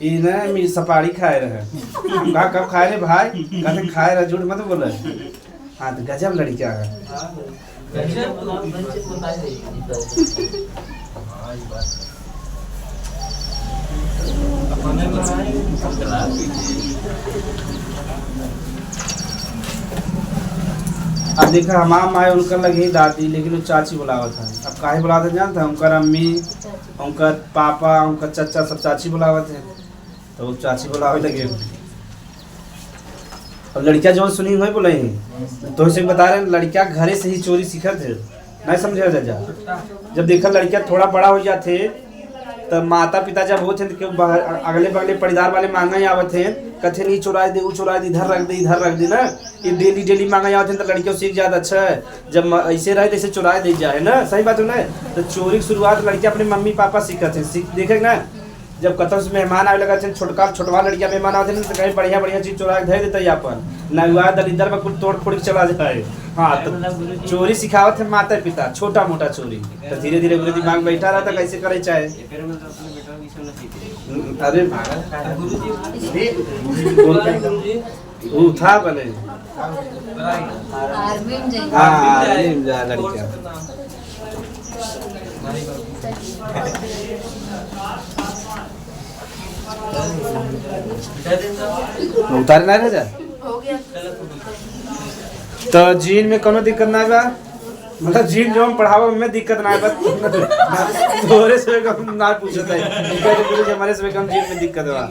ये ना मी सपाड़ी खाए रहे। हम कहा कब खाए रे भाई कहते खाए रहे झूठ मत बोले। हाँ तो गजब लड़कियां है। अब देखा हमाम आए उनका लगी दादी लेकिन वो चाची बुलावत है। अब काहे बुलाते जानता है उनका अम्मी उनका पापा उनका चाचा सब चाची बुलावत है तो वो चाची बुलावे लगे। अब लड़कियां जो सुनी हुई बोले तो से बता रहे लड़कियां घरे से ही चोरी सीखत है नहीं समझा जा। जब देखा लड़कियां थोड़ा बड़ा हो जाते तब माता पिता जब होते हैं तो अगले बगले परिवार वाले मांगा आवत हैं कथे नहीं चुरा दे वो चुरा दे इधर रख दे ना ये डेली मांगा आवत हैं तो लड़कियों सीख ज्यादा अच्छा है। जब ऐसे रहे जैसे चुरा दे जाए ना सही बात है ना। तो चोरी की शुरुआत लड़कियां अपने मम्मी पापा सीखते हैं देखे ना। जब कतम से मेहमान आवे लगा छोटवा लड़कियां मेहमान आते हैं तो कहीं बढ़िया चीज चुरा के धर देते यहाँ पर नगवा दलिदर में कुछ तोड़ फोड़ के चला जाए। हाँ तो चोरी सिखावत है माता पिता छोटा मोटा चोरी तो धीरे धीरे पूरे दिमाग बैठा रहता कैसे करे चाहे। अरे वो था बने हाँ लड़कियां उतारे ना रह जा तो जीन में कोनो दिक्कत ना बा मतलब जीन जो हम पढ़ावा में दिक्कत ना बा थोड़े से कम ना पूछता है हमारे से कम जीन में दिक्कत बा।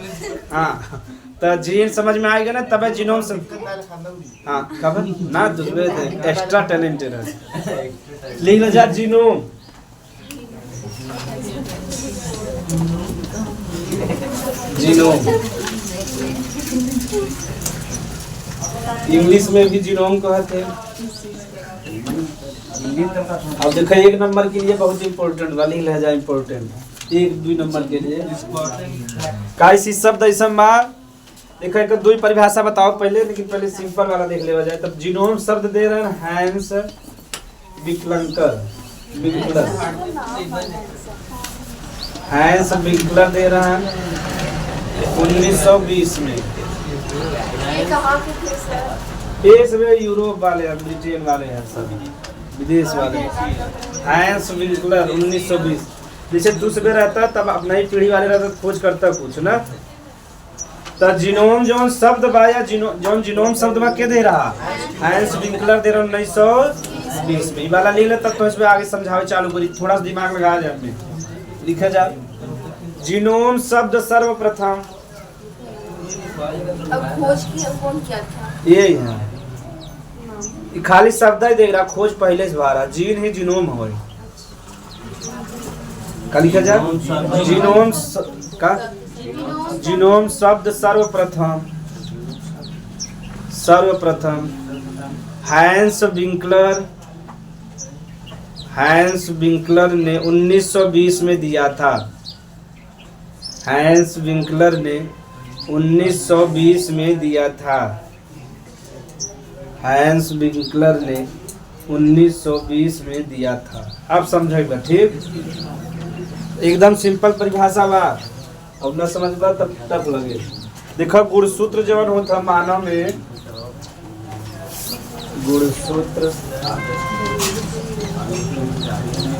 हाँ तो जीन समझ में आएगा ना तब जीनोम से हाँ खबर ना दूसरे एक्स्ट्रा टैलेंटेड है लिख लो जा जीनोम जीनोम इंग्लिश में भी जीनोम कहते हैं। अब देखो 1 नंबर के लिए बहुत इम्पोर्टेंट वाली लहजा इम्पोर्टेंट 1-2 नंबर के लिए कैसी शब्द ऐसा माँ देखो एक 2 परिभाषा बताओ पहले लेकिन पहले सिंपल वाला देख लेवा जाए। तब जीनोम शब्द दे रहे हैं हैंस विकलंकर हैंस विकलर दे रहा है 1920 में। देश में यूरोप वाले हैं ब्रिटेन वाले हैं सभी विदेश वाले। हैंस विकलर 1920 जैसे दूसरे रहता तब अपना ही पीढ़ी वाले रहता खोज करता कुछ ना। तो जीनोम जोन शब्द बाया जोन जीनोम शब्द में के दे रहा हैंस विकलर दे रहा 1920 में। वाला ले लेता तो इसमें आगे समझावे चालू करी थोड़ा सा दिमाग लगा जाए में लिखा जाए। जीनोम शब्द सर्वप्रथम अब खोज की कौन क्या था यही है खाली शब्द ही देख रहा खोज पहले से रहा जीन ही जीनोम हो का लिखा जाए। जीनोम का जीनोम शब्द सर्वप्रथम सर्वप्रथम हैंस विंकलर ने 1920 में दिया था। हैंस विंकलर ने 1920 में दिया था। हैंस विंकलर ने 1920 में दिया था। अब समझेगा ठीक। एकदम सिंपल परिभाषा बा। अब न समझबा तब तक लगे। देखो गुणसूत्र जवन होता मानव में, गुणसूत्र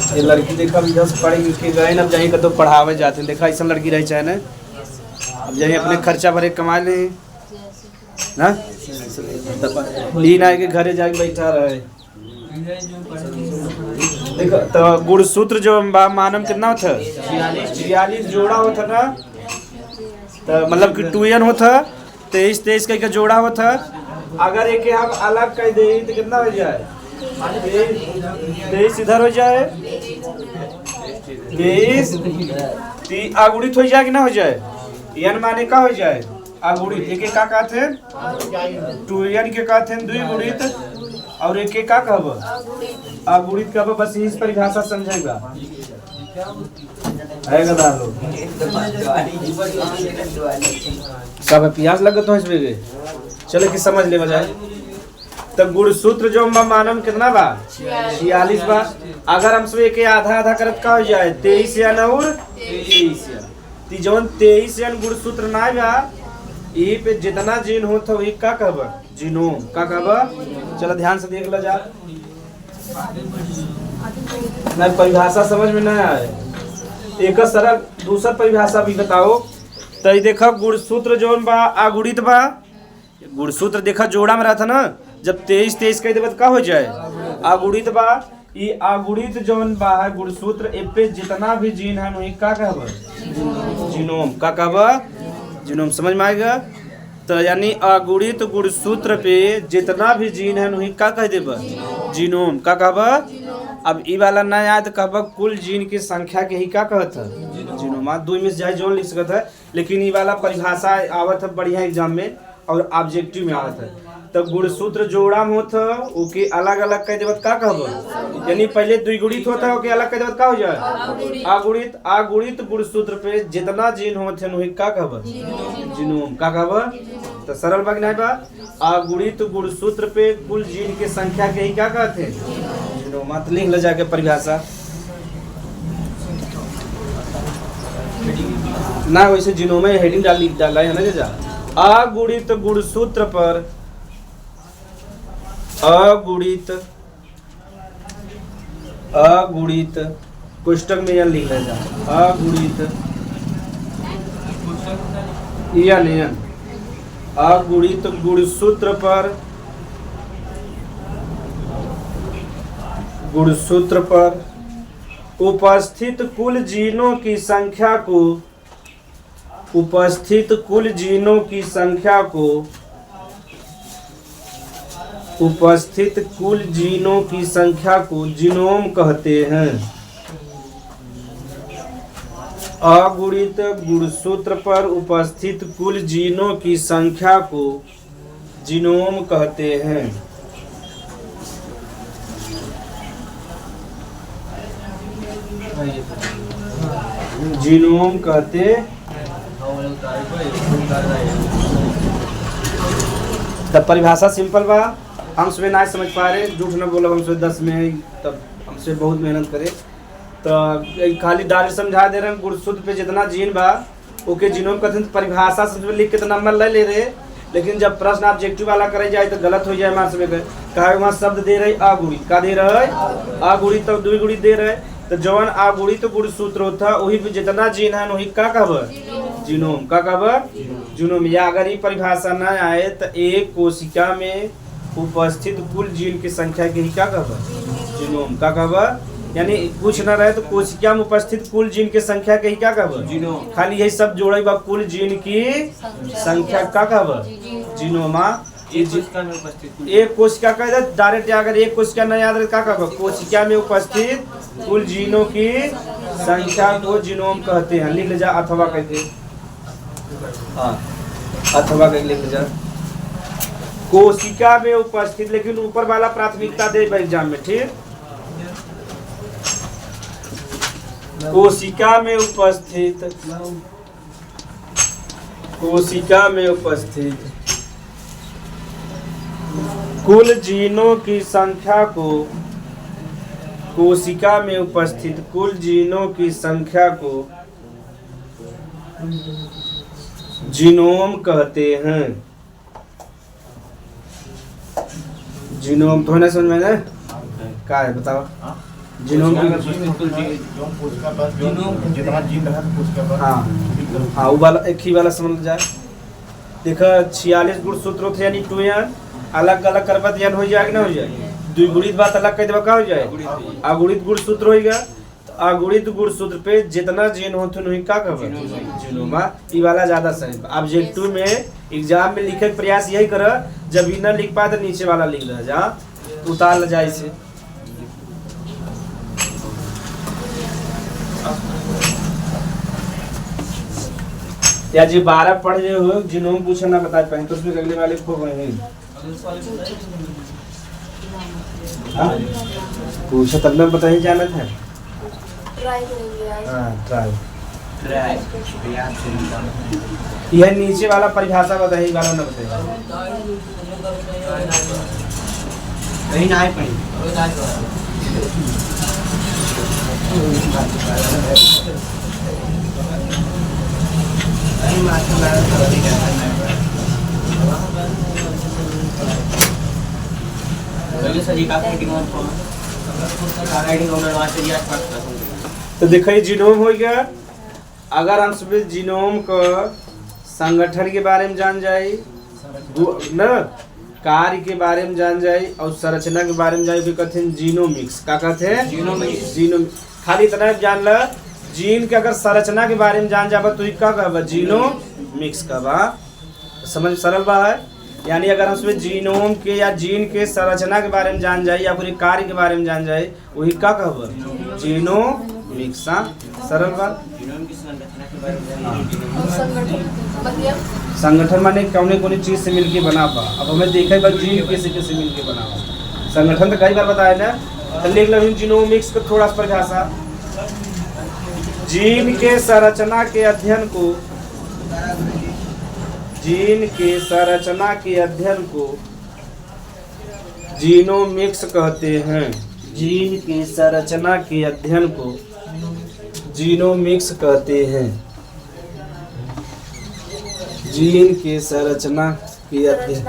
ये लड़की देखा भी 10 पढ़े लिखे गए अब जाए तो पढ़ावे जाते देखा ऐसा लड़की रही चाहे ना अब जाए अपने खर्चा भरे कमा ले ना लीन आए के घरे जाके बैठा रहे। देखो तो गुणसूत्र जो मानव कितना होता 42 जोड़ा होता ना तो मतलब कि 2n होता 23 का जोड़ा होता। अगर एक हम अलग कर दे तो कितना हो जाए 23 इधर हो जाए 23 अगुणित हो जाए कि ना हो जाए n माने का हो जाए अगुणित। एक का कहते हैं 2n के कहते हैं 2 गुणित और एक का कहब अगुणित कहब। बस इस परिभाषा समझेगा सब प्यास लगत हो इसमें चलो कि समझ ले बजाय। तो गुणसूत्र जो मानव कितना बा 46 बा। अगर हम सब के आधा आधा करत का हो जाए 23 n और 23 n जवन 23 n गुणसूत्र ना बा ई पे जितना जीन होता वही का कहब जीनोम का कहब। चलो ध्यान से देख लो जा ना परिभाषा समझ में ना आए एक सरल दूसरा परिभाषा भी बताओ। तो ये देखो गुणसूत्र जोन बा अगुणित बा। गुणसूत्र देखा जोड़ा में रहता ना जब 23 कह देबत का हो जाए अगुणित बा। ये अगुणित जोन बा है गुणसूत्र ए पे जितना भी जीन है वही का कहब जीनोम का कहब जीनोम। समझ में आएगा। तो यानी अगुणित गुणसूत्र पे जितना भी जीन है वही का कह देब जीनोम का कहब। अब ई वाला ना याद तो कहब कुल जीन की संख्या के ही का कहत है जीनोम। 2 में जाए जोन लिख सकता है लेकिन ई वाला परिभाषा आवत है बढ़िया एग्जाम में और ऑब्जेक्टिव में आवत है। तो गुणसूत्र जोड़ा में होता ओके अलग अलग कह देवत का कहब यानी पहले द्विगुणित होता ओके अलग कह देवत का हो जाए अगुणित गुणसूत्र पे जितना जीन होते हैं वही का कहब जीनोम का कहब। तो सरल बात नहीं बा अगुणित गुणसूत्र पे कुल जीन की संख्या के ही क्या कहते हैं जीनोम। मत लिख ले जाके परिभाषा ना वैसे जीनोम में हेडिंग डाला है ना जा। अगुणित गुणसूत्र पर अगुणित कोष्टक में यह लिख ले जा अगुणित अगुणित गुणसूत्र पर उपस्थित कुल जीनों की संख्या को जीनोम कहते हैं। अगुणित गुणसूत्र पर उपस्थित कुल जीनों की संख्या को जीनोम कहते हैं। जीनोम कहते तब परिभाषा सिंपल बा। हम सुबह ना समझ पा रहे झूठ न बोलो हम सुबह 10 में तब हमसे बहुत मेहनत करे तो खाली डायरेक्ट समझा दे रहे हैं। गुणसूत्र पे जितना जीन बा ओके जीनोम कहते हैं। परिभाषा से लिख के तो नंबर ले रहे लेकिन जब प्रश्न ऑब्जेक्टिव वाला करे जाए तो गलत हो जाए। हमारे समय कहा वहाँ शब्द दे रहे अगुणित का दे रहे अगुणित तो द्विगुणित दे रहे तो जवन अगुणित गुणसूत्र होता वही पे जितना जीन है वही का कहब जीनोम का कहब जीनोम। या अगर ये परिभाषा ना आए तो एक कोशिका में उपस्थित कुल जीन की संख्या के ही क्या कहब जीनोम का कहब। यानी कुछ ना रहे तो कोशिका में उपस्थित कुल जीन की संख्या के ही क्या कहब जीनोम। खाली यही सब जोड़े बा कुल जीन की संख्या का कहब जीनोमा। एक कोशिका का डायरेक्ट अगर एक कोशिका नहीं याद रहे क्या कहब कोशिका में उपस्थित कुल जीनों की संख्या को जीनोम कहते हैं। लिख ले जा अथवा कहते हाँ अथवा कह लिख ले जा कोशिका में उपस्थित, लेकिन ऊपर वाला प्राथमिकता दे एग्जाम में, ठीक। कोशिका में उपस्थित, कोशिका में उपस्थित कुल जीनों की संख्या को, कोशिका में उपस्थित कुल जीनों की संख्या को जीनोम कहते हैं। जीनोम तो ना समझ में ना क्या है, बताओ। जीनोम की जितना जीन रहा था उसके बाद हाँ हाँ, वो वाला एक ही वाला समझ जाए। देखो 46 गुणसूत्र थे, यानी 2 n अलग अलग करबा तो हो जाए कि ना हो जाए। द्विगुणित बात अलग कर देबा का हो जाए, अगुणित गुणसूत्र होएगा। तो अगुणित गुणसूत्र पे जितना जीन होते नहीं का कहबा जीनोमा, ई वाला ज्यादा सही। अब जेल 2 में एग्जाम में लिखे के प्रयास यही कर, जब ई ना लिख पाए तो नीचे वाला लिख रहा जा, उतार ल जाए से। या जी 12 पढ़ रहे हो, जीनोम पूछे ना बता पाए तो उसमें अगले वाले खो गए हैं। पूछा तब ना बता ही जाना था। ट्राई करेंगे आज। हाँ ट्राई। प्रयास से निकालो। यह नीचे वाला परिभाषा बताइए, वाला ना बताइए। कहीं ना पड़ी। कहीं मास्टर मैडम को भी करना है। पहले सर ये का हेडिंग ऑन को हेडिंग ऑन वास्ते दिया तो देखिए जीनोम हो गया। अगर हम सब जीनोम को संगठन के बारे में जान जाए न, कार्य के बारे में जान जाए और संरचना के बारे में जाए तो कहते हैं जीनोमिक्स। क्या कहते हैं? जीनोमिक्स। जीनोमिक्स खाली इतना जान ल, जीन के अगर संरचना के बारे में जान जाबा तो क्या कहबा जीनोमिक्स कहबा। समझ सरल बा है। यानी अगर हम उसमें जीनोम के या जीन के संरचना के बारे में जान जाए या पूरे कार्य के बारे में जान जाए वही क्या कहबा जीनोमिक्स। सरल बात। संगठन माने कौन कौन चीज से मिलके बना बा। अब हमें देखे बा जीन कैसे कैसे मिलके बना बा। संगठन तो कई बार बताया ना, तो लिख लो जीनोमिक्स को थोड़ा सा परिभाषा। जीन के संरचना के अध्ययन को, जीन के संरचना के अध्ययन को जीनोमिक्स कहते हैं। जीन के संरचना के अध्ययन को जीनोमिक्स कहते हैं। जीन के संरचना के अध्ययन,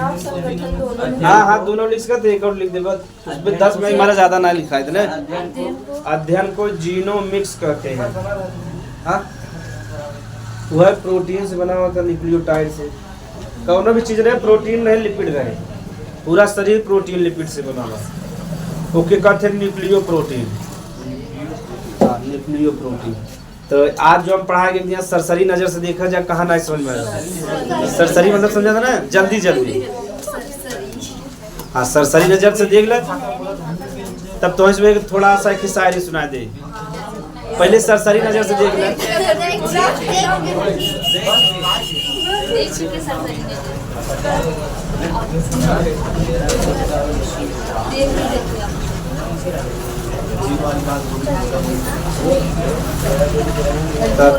हाँ हाँ दोनों लिख सकते, एक और लिख दे बस। उसमें 10 में हमारा ज्यादा ना लिखा है ना। अध्ययन को जीनोमिक्स कहते हैं। हाँ वह प्रोटीन से बना हुआ था, न्यूक्लियोटाइड से। कौनो भी चीज रहे प्रोटीन नहीं लिपिड रहे, पूरा शरीर प्रोटीन लिपिड से बना हुआ, ओके कहते हैं न्यूक्लियो प्रोटीन। हाँ न्यूक्लियो प्रोटीन। तो आज जो हम पढ़ाएंगे यहाँ सरसरी नजर से देखा जाए, कहाँ नहीं समझ में आया। सरसरी मतलब समझा था ना, जल्दी जल्दी। हाँ सरसरी नजर से देख ले, तब तो इसमें थोड़ा सा एक शायरी सुना दे। पहले सरसरी नजर से देख ले।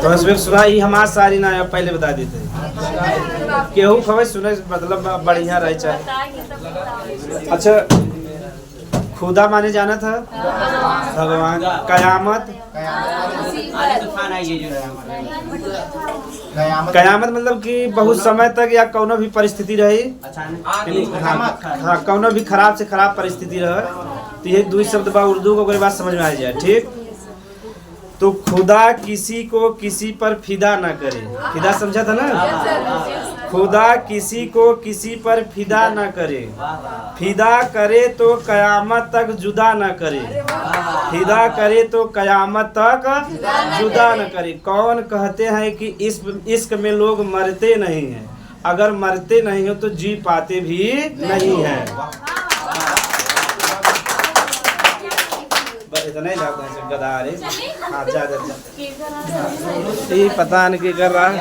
तो इसमें सुना ही हमारा सारी ना है, पहले बता देते हैं। केहू खबर सुने मतलब बढ़िया रहे चाहे। अच्छा खुदा माने जाना था भगवान। कयामत, कयामत मतलब कि बहुत समय तक या कौनो भी परिस्थिति रही, हाँ कौनो भी खराब से खराब परिस्थिति रहे, तो ये 2 शब्द बा उर्दू को बात समझ में आ जाए। ठीक, तो खुदा किसी को किसी पर फिदा ना करे। फिदा समझा था ना? खुदा किसी को किसी पर फिदा ना करे, फिदा करे तो कयामत तक जुदा ना करे, फिदा करे तो कयामत तक जुदा न करे। कौन कहते हैं कि इश्क में लोग मरते नहीं हैं, अगर मरते नहीं हो तो जी पाते भी नहीं हैं। इतना ही लगता है गदारे। हाँ जा, पता नहीं क्या कर रहा है।